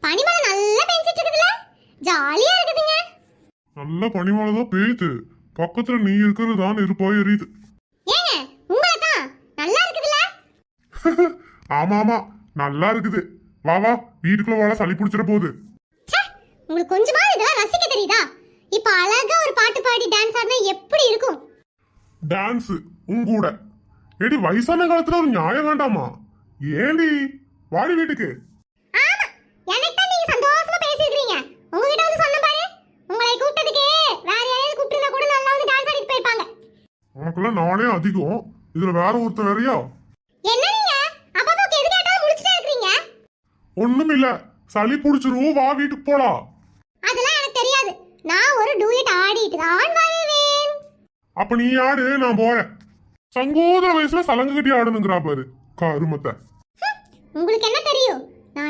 பனிமழை நல்லா பெஞ்சிட்டு இருக்குதுல, ஜாலியா இருக்குதுங்க. நல்ல பனிமழை தான் பெய்யுது, பக்கத்துல நீ இருக்கிறது தான் நெருப்பாய் எரியுது. ஏங்க உங்களை தான் நல்லா இருக்குதுல. ஆமா ஆமா நல்லா இருக்குது. வா வா வீட்டுக்குள்ள வாழ சளி பிடிச்சிட போகுது. உங்களுக்கு கொஞ்சமா இதெல்லாம் ரசிக்க தெரியுதா? இப்ப அழகா ஒரு பாட்டு பாடி டான்ஸ் ஆடினா எப்படி இருக்கும்? டான்ஸ் உங்கூட ஏடி வயசான காலத்துல ஒரு நியாயம் வேண்டாமா? ஏண்டி வாடி வீட்டுக்கு. ஆமா, எனக்கு தான் நீங்க சந்தோஷமா பேசிக்கிறீங்க. உங்ககிட்ட வந்து சொன்ன பாரு, உங்களை கூப்பிட்டதுக்கு வேற யாரையாவது கூப்பிட்டுனா கூட நல்லா வந்து டான்ஸ் ஆடிட்டு போயிருப்பாங்க. உனக்கெல்லாம் நானே அதிகம், இதுல வேற ஒருத்தர் வேறயா? என்ன நீங்க அப்பப்போ எது கேட்டாலும் முடிச்சிட்டே இருக்கீங்க? ஒண்ணும் இல்ல, சளி பிடிச்சிரும், வா வீட்டுக்கு போலாம். அதெல்லாம் எனக்கு தெரியாது. நான் ஒரு டூயட் ஆடிட்டு தான் வருவேன். அப்ப நீ ஆடு, நான் போறேன். சங்கோதர வயசுல சலங்கு கட்டி ஆடணுங்கிறா பாரு கருமத்தை. உங்களுக்கு என்ன தெரியும்? நான்